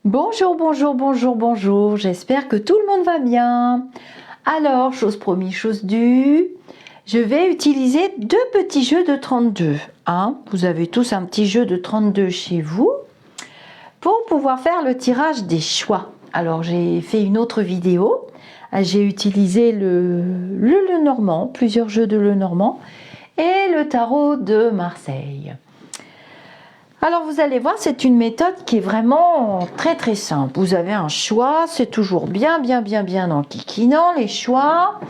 Bonjour, bonjour, bonjour, bonjour. J'espère que tout le monde va bien. Alors, chose promise, chose due. Je vais utiliser deux petits jeux de 32. Vous avez tous un petit jeu de 32 chez vous pour pouvoir faire le tirage des choix. Alors, j'ai fait une autre vidéo. J'ai utilisé le Lenormand, plusieurs jeux de Lenormand et le tarot de Marseille. Alors vous allez voir, c'est une méthode qui est vraiment très très simple. Vous avez un choix, c'est toujours bien enquiquinant les choix.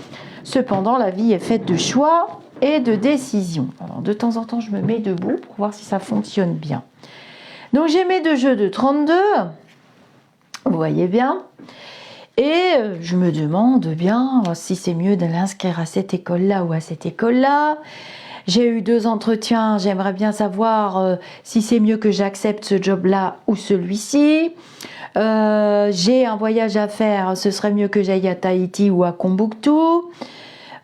Cependant, la vie est faite de choix et de décisions. Alors, de temps en temps, je me mets debout pour voir si ça fonctionne bien. Donc j'ai mes deux jeux de 32, vous voyez bien. Et je me demande bien si c'est mieux de l'inscrire à cette école-là ou à cette école-là. J'ai eu 2 entretiens, j'aimerais bien savoir si c'est mieux que j'accepte ce job-là ou celui-ci. J'ai un voyage à faire, ce serait mieux que j'aille à Tahiti ou à Tombouctou.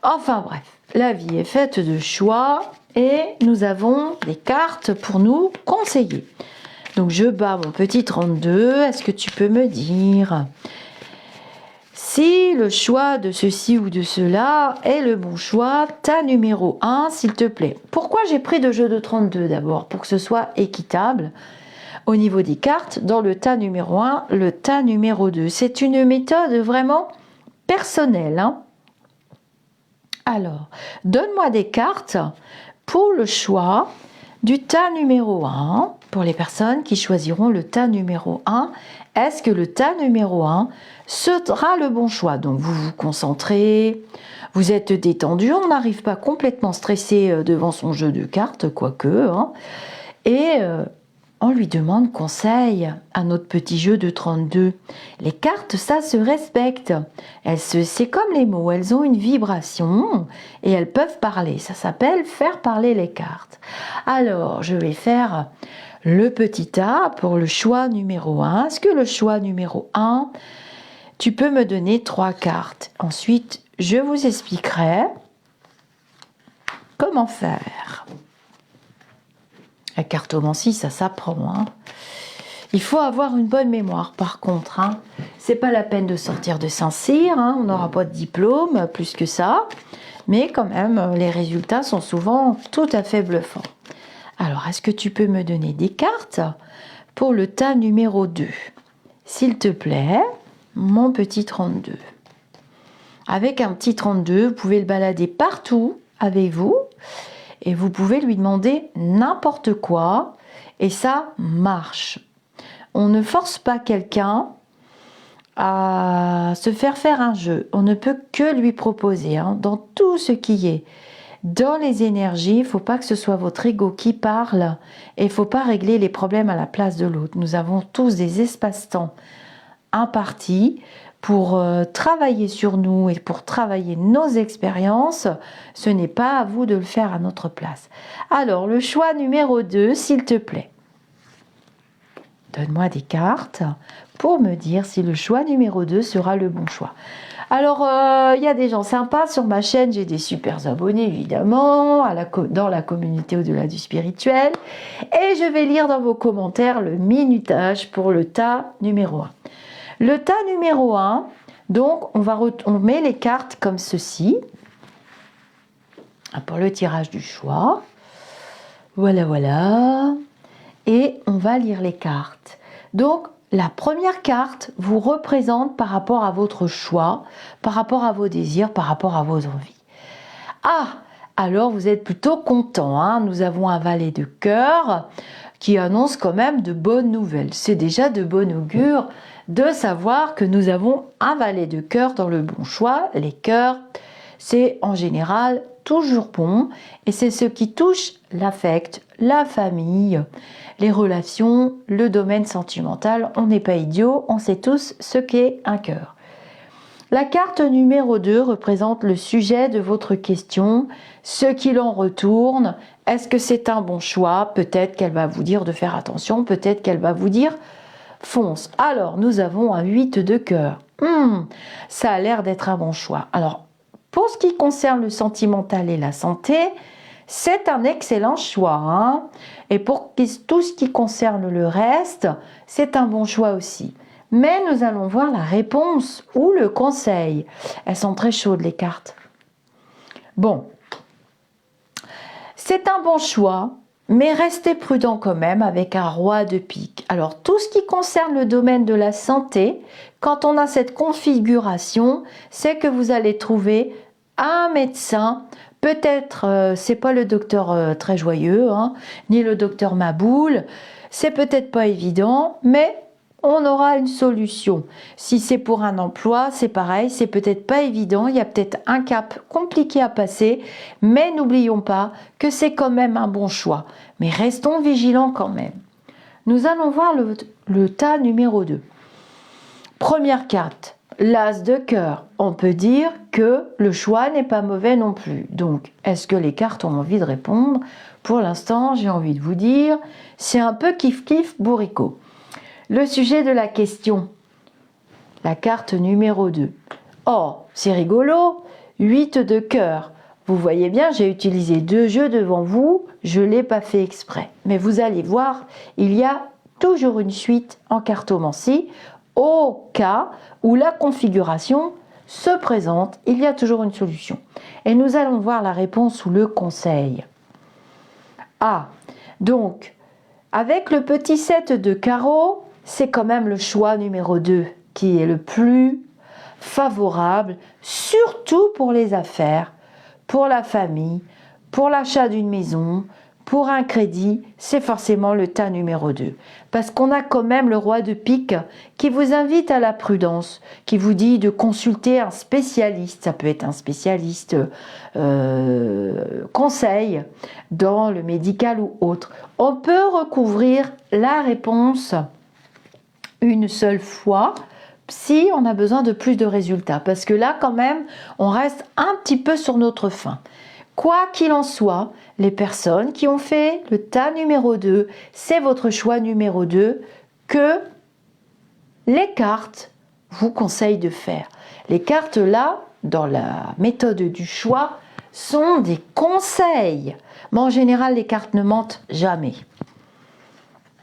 Enfin bref, la vie est faite de choix et nous avons des cartes pour nous conseiller. Donc je bats mon petit 32, est-ce que tu peux me dire si le choix de ceci ou de cela est le bon choix? Tas numéro 1, s'il te plaît. Pourquoi j'ai pris de jeu de 32 d'abord? Pour que ce soit équitable au niveau des cartes. Dans le tas numéro 1, le tas numéro 2. C'est une méthode vraiment personnelle. Alors, donne-moi des cartes pour le choix du tas numéro 1. Pour les personnes qui choisiront le tas numéro 1, est-ce que le tas numéro 1 sera le bon choix? Donc vous vous concentrez, vous êtes détendu, on n'arrive pas complètement stressé devant son jeu de cartes, quoique. Et on lui demande conseil à notre petit jeu de 32. Les cartes, ça se respecte. C'est comme les mots, elles ont une vibration et elles peuvent parler. Ça s'appelle faire parler les cartes. Alors, je vais faire le petit tas pour le choix numéro 1. Est-ce que le choix numéro 1, tu peux me donner 3 cartes? Ensuite, je vous expliquerai comment faire. La cartomancie, ça s'apprend. Il faut avoir une bonne mémoire, par contre. C'est pas la peine de sortir de Saint-Cyr. On n'aura pas de diplôme, plus que ça. Mais quand même, les résultats sont souvent tout à fait bluffants. Alors, est-ce que tu peux me donner des cartes pour le tas numéro 2? S'il te plaît, mon petit 32. Avec un petit 32, vous pouvez le balader partout avec vous et vous pouvez lui demander n'importe quoi et ça marche. On ne force pas quelqu'un à se faire un jeu. On ne peut que lui proposer dans tout ce qui est. Dans les énergies, il ne faut pas que ce soit votre ego qui parle et il ne faut pas régler les problèmes à la place de l'autre. Nous avons tous des espaces-temps impartis pour travailler sur nous et pour travailler nos expériences. Ce n'est pas à vous de le faire à notre place. Alors, le choix numéro 2, s'il te plaît. Donne-moi des cartes pour me dire si le choix numéro 2 sera le bon choix. Alors, il y a des gens sympas sur ma chaîne, j'ai des super abonnés évidemment, dans la communauté au-delà du spirituel. Et je vais lire dans vos commentaires le minutage pour le tas numéro 1. Le tas numéro 1, donc on met les cartes comme ceci, pour le tirage du choix. Voilà. Et on va lire les cartes. Donc, la première carte vous représente par rapport à votre choix, par rapport à vos désirs, par rapport à vos envies. Alors vous êtes plutôt content. Nous avons un valet de cœur qui annonce quand même de bonnes nouvelles. C'est déjà de bon augure de savoir que nous avons un valet de cœur dans le bon choix. Les cœurs, c'est en général toujours bon et c'est ce qui touche l'affect, la famille, les relations, le domaine sentimental. On n'est pas idiot, on sait tous ce qu'est un cœur. La carte numéro 2 représente le sujet de votre question, ce qu'il en retourne. Est-ce que c'est un bon choix? Peut-être qu'elle va vous dire de faire attention, peut-être qu'elle va vous dire fonce. Alors, nous avons un 8 de cœur. Ça a l'air d'être un bon choix. Alors, pour ce qui concerne le sentimental et la santé, c'est un excellent choix. Hein. Et pour tout ce qui concerne le reste, c'est un bon choix aussi. Mais nous allons voir la réponse ou le conseil. Elles sont très chaudes les cartes. Bon, c'est un bon choix, mais restez prudent quand même avec un roi de pique. Alors tout ce qui concerne le domaine de la santé, quand on a cette configuration, c'est que vous allez trouver un médecin. Peut-être c'est pas le docteur très joyeux, hein, ni le docteur Maboul. C'est peut-être pas évident, mais on aura une solution. Si c'est pour un emploi, c'est pareil, c'est peut-être pas évident, il y a peut-être un cap compliqué à passer, mais n'oublions pas que c'est quand même un bon choix. Mais restons vigilants quand même. Nous allons voir le tas numéro 2. Première carte, l'as de cœur. On peut dire que le choix n'est pas mauvais non plus. Donc, est-ce que les cartes ont envie de répondre? Pour l'instant, j'ai envie de vous dire, c'est un peu kiff-kiff bourricot. Le sujet de la question, la carte numéro 2. Oh, c'est rigolo, 8 de cœur. Vous voyez bien, j'ai utilisé 2 jeux devant vous, je ne l'ai pas fait exprès. Mais vous allez voir, il y a toujours une suite en cartomancie. Au cas où la configuration se présente, il y a toujours une solution. Et nous allons voir la réponse ou le conseil. Ah, donc, avec le petit 7 de carreau, c'est quand même le choix numéro 2 qui est le plus favorable, surtout pour les affaires, pour la famille, pour l'achat d'une maison, pour un crédit, c'est forcément le tas numéro 2. Parce qu'on a quand même le roi de pique qui vous invite à la prudence, qui vous dit de consulter un spécialiste, ça peut être un spécialiste conseil dans le médical ou autre. On peut recouvrir la réponse une seule fois si on a besoin de plus de résultats, parce que là quand même on reste un petit peu sur notre faim. Quoi qu'il en soit, les personnes qui ont fait le tas numéro 2, c'est votre choix numéro 2 que les cartes vous conseillent de faire. Les cartes là, dans la méthode du choix, sont des conseils. Mais en général, les cartes ne mentent jamais.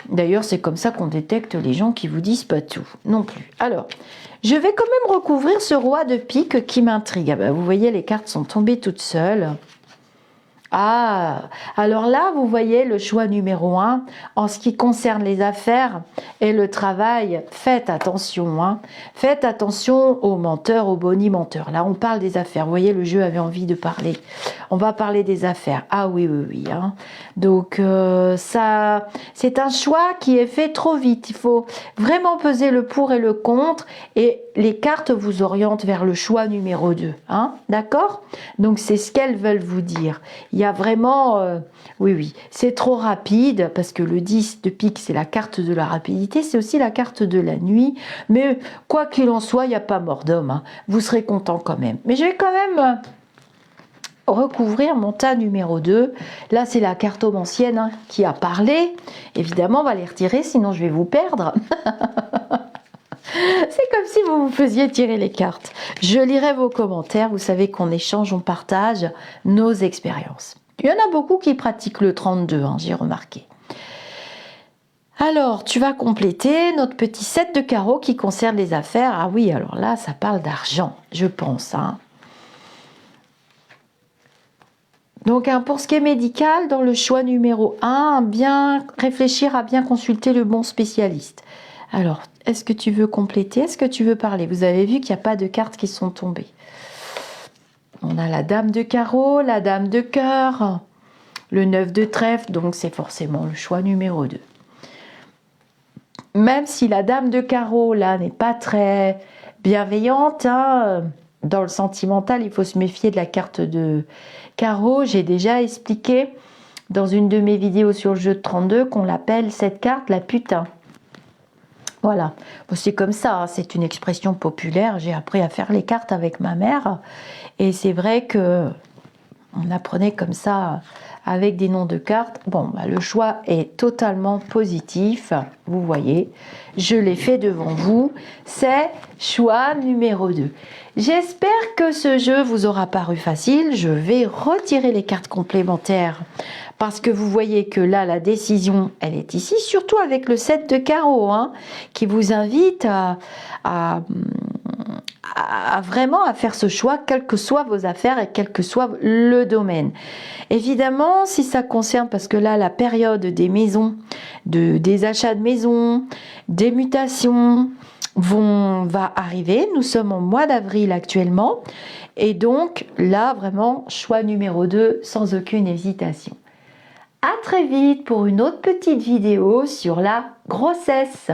D'ailleurs, c'est comme ça qu'on détecte les gens qui vous disent pas tout, non plus. Alors, je vais quand même recouvrir ce roi de pique qui m'intrigue. Ah ben, vous voyez, les cartes sont tombées toutes seules. Ah, alors là, vous voyez le choix numéro 1, en ce qui concerne les affaires et le travail, faites attention. Hein. Faites attention aux menteurs, aux bonimenteurs. Là, on parle des affaires. Vous voyez, le jeu avait envie de parler. On va parler des affaires. Ah oui, oui, oui. Hein. Donc, ça, c'est un choix qui est fait trop vite. Il faut vraiment peser le pour et le contre. Et les cartes vous orientent vers le choix numéro 2. Hein. D'accord? Donc, c'est ce qu'elles veulent vous dire. Il y a vraiment, oui, oui, c'est trop rapide, parce que le 10 de pique, c'est la carte de la rapidité, c'est aussi la carte de la nuit, mais quoi qu'il en soit, il n'y a pas mort d'homme, hein. Vous serez content quand même. Mais je vais quand même recouvrir mon tas numéro 2. Là, c'est la cartomancienne hein, qui a parlé. Évidemment, on va les retirer, sinon je vais vous perdre. C'est comme si vous vous faisiez tirer les cartes. Je lirai vos commentaires. Vous savez qu'on échange, on partage nos expériences. Il y en a beaucoup qui pratiquent le 32, hein, j'ai remarqué. Alors, tu vas compléter notre petit 7 de carreau qui concerne les affaires. Ah oui, alors là, ça parle d'argent, je pense. Hein. Donc, hein, pour ce qui est médical, dans le choix numéro 1, bien réfléchir à bien consulter le bon spécialiste. Alors, est-ce que tu veux compléter? Est-ce que tu veux parler? Vous avez vu qu'il n'y a pas de cartes qui sont tombées. On a la dame de carreau, la dame de cœur, le 9 de trèfle, donc c'est forcément le choix numéro 2. Même si la dame de carreau, là, n'est pas très bienveillante, hein, dans le sentimental, il faut se méfier de la carte de carreau. J'ai déjà expliqué dans une de mes vidéos sur le jeu de 32 qu'on l'appelle cette carte la putain. Voilà, bon, c'est comme ça, hein, c'est une expression populaire. J'ai appris à faire les cartes avec ma mère et c'est vrai que On apprenait comme ça avec des noms de cartes. Bon, bah, le choix est totalement positif. Vous voyez, je l'ai fait devant vous. C'est choix numéro 2. J'espère que ce jeu vous aura paru facile. Je vais retirer les cartes complémentaires parce que vous voyez que là, la décision, elle est ici, surtout avec le 7 de carreau, hein, qui vous invite à vraiment à faire ce choix, quelles que soient vos affaires et quel que soit le domaine. Évidemment, si ça concerne, parce que là, la période des maisons, des achats de maisons, des mutations va arriver. Nous sommes au mois d'avril actuellement. Et donc, là, vraiment, choix numéro 2, sans aucune hésitation. À très vite pour une autre petite vidéo sur la grossesse.